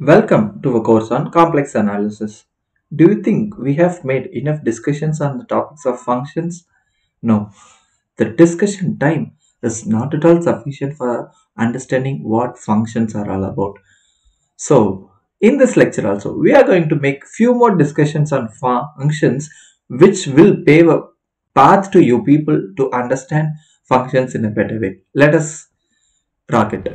Welcome to a course on complex analysis. Do you think we have made enough discussions on the topics of functions? No, the discussion time is not at all sufficient for understanding what functions are all about. So, in this lecture also, we are going to make few more discussions on functions which will pave a path to you people to understand functions in a better way. Let us rock it.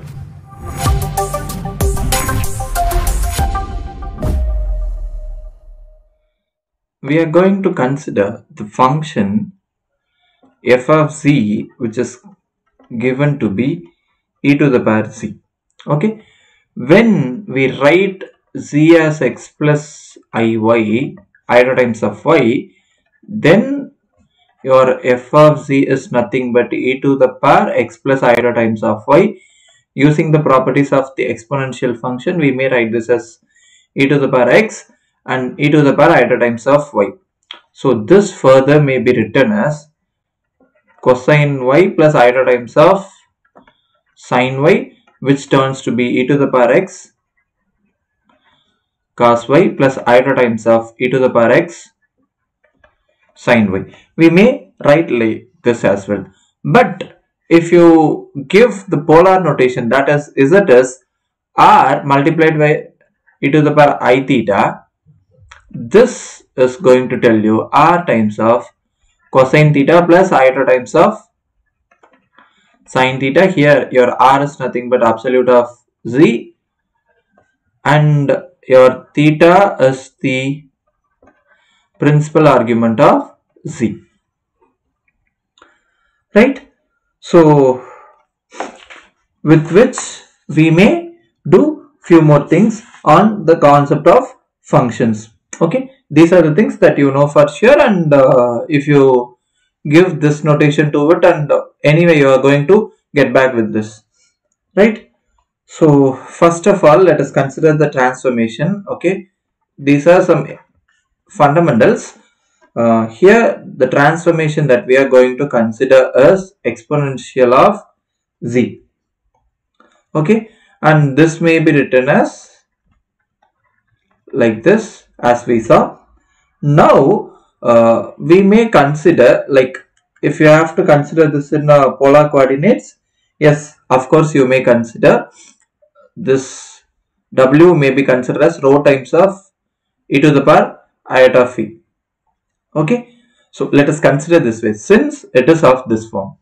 We are going to consider the function f of z, which is given to be e to the power z. Okay, when we write z as x plus iy, iota times of y, then your f of z is nothing but e to the power x plus iota times of y. Using the properties of the exponential function, we may write this as e to the power x and e to the power iota times of y. So this further may be written as cosine y plus iota times of sine y, which turns to be e to the power x cos y plus iota times of e to the power x sine y. We may write like this as well. But if you give the polar notation, that is z is r multiplied by e to the power I theta, this is going to tell you r times of cosine theta plus iota times of sine theta. Here your r is nothing but absolute of z and your theta is the principal argument of z, right? So with which we may do few more things on the concept of functions. Okay, these are the things that you know for sure, and if you give this notation to it, and anyway you are going to get back with this, right? So first of all, let us consider the transformation. Okay, these are some fundamentals. Here the transformation that we are going to consider is exponential of z. Okay, and this may be written as like this, as we saw. Now we may consider, like, if you have to consider this in polar coordinates, yes, of course you may consider this w may be considered as rho times of e to the power iota phi. Okay, so let us consider this way, since it is of this form.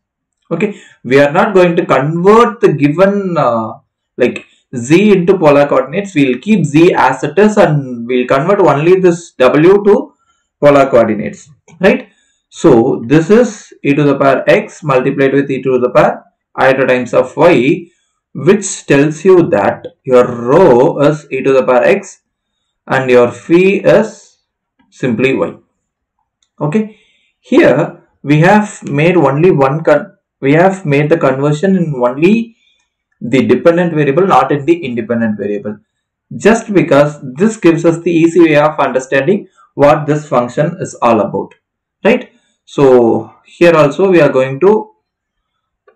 Okay, we are not going to convert the given like z into polar coordinates. We'll keep z as it is and we'll convert only this w to polar coordinates, right? So this is e to the power x multiplied with e to the power iota times of y, which tells you that your rho is e to the power x and your phi is simply y. Okay, here we have made only we have made the conversion in only the dependent variable, not in the independent variable, just because this gives us the easy way of understanding what this function is all about, right? So here also we are going to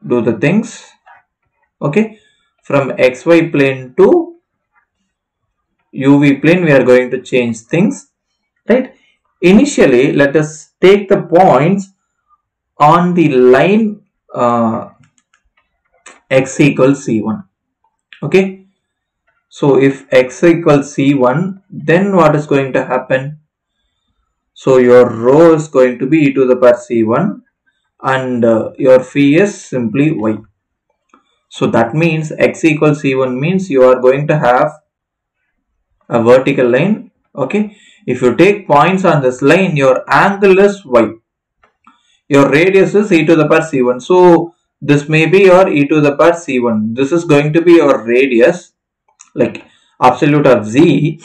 do the things. Okay, from xy plane to uv plane we are going to change things, right? Initially let us take the points on the line x equals c1. Okay, so if x equals c1, then what is going to happen? So your rho is going to be e to the power c1 and your phi is simply y. So that means x equals c1 means you are going to have a vertical line. Okay, if you take points on this line, your angle is y, your radius is e to the power c1. So this may be your e to the power c1. This is going to be your radius, like absolute of z.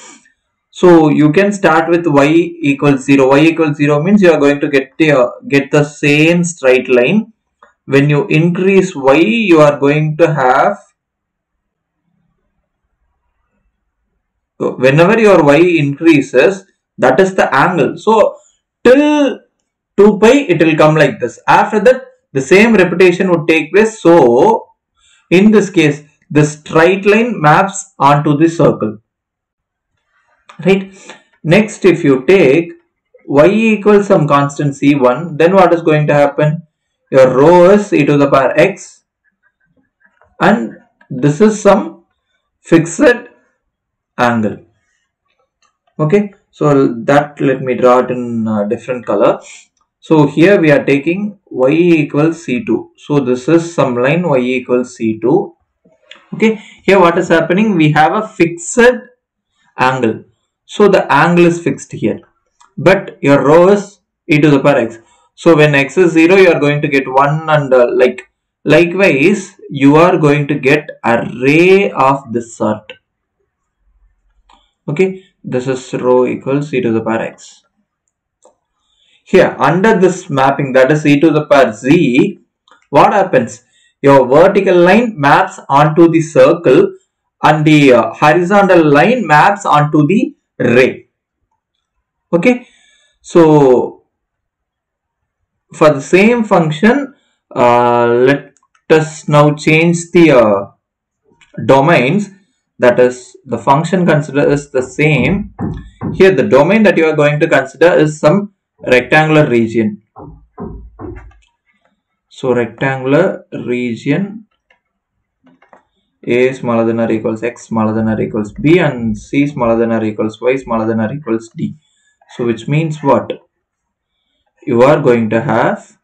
So you can start with y equals 0. Y equals 0 means you are going to get the same straight line. When you increase y, you are going to have, whenever your y increases, that is the angle. So till 2 pi it will come like this. After that the same repetition would take place. So in this case the straight line maps onto the circle. right? Next, if you take y equals some constant c1, then what is going to happen? Your rho is e to the power x, and this is some fixed angle. Okay, so that, let me draw it in a different color. So here we are taking y equals c2. So this is some line y equals c2. Okay, here what is happening? We have a fixed angle. So the angle is fixed here. But your rho is e to the power x. So when x is 0, you are going to get 1, and likewise, you are going to get a ray of this sort. Okay, this is rho equals e to the power x. Here, under this mapping, that is e to the power z, what happens? Your vertical line maps onto the circle, and the horizontal line maps onto the ray. Okay, so for the same function, let us now change the domains. That is, the function considered is the same. Here the domain that you are going to consider is some rectangular region. So rectangular region a smaller than or equals x smaller than or equals b, and c smaller than or equals y smaller than or equals d. So which means what? You are going to have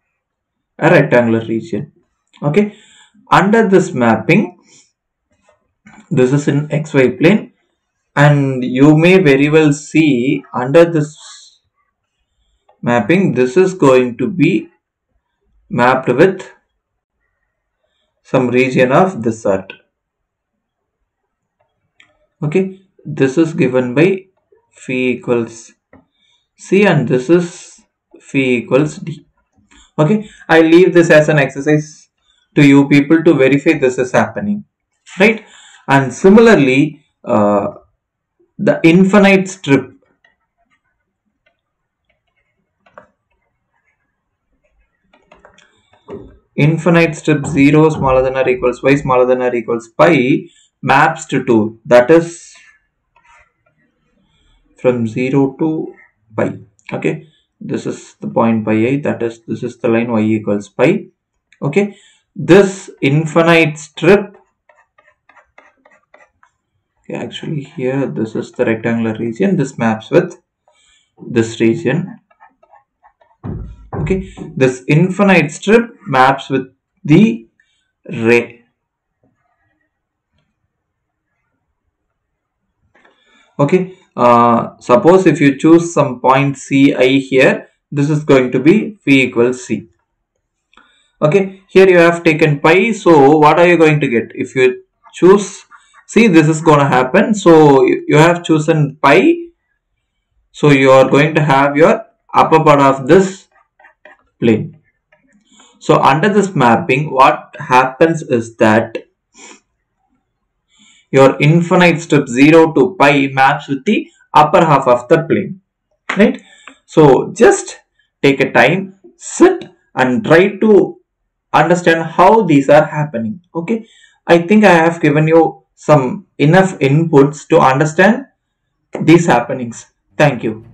a rectangular region. Okay, under this mapping, this is in xy plane, and you may very well see under this mapping, this is going to be mapped with some region of this sort. Okay, this is given by phi equals c, and this is phi equals d. Okay, I leave this as an exercise to you people to verify this is happening, right? And similarly, the infinite strip, infinite strip 0 smaller than or equals y smaller than or equals pi maps to 2, that is from 0 to pi. Okay, this is the point pi I, that is, this is the line y equals pi. Okay, this infinite strip, okay, actually here this is the rectangular region, this maps with this region. Okay, this infinite strip maps with the ray. Okay, suppose if you choose some point ci here, this is going to be phi equals c. Okay, here you have taken pi, so what are you going to get? If you choose, see, this is going to happen. So you have chosen pi, so you are going to have your upper part of this plane. So under this mapping, what happens is that your infinite strip 0 to pi maps with the upper half of the plane, right? So just take a time, sit and try to understand how these are happening. Okay, I think I have given you some enough inputs to understand these happenings. Thank you.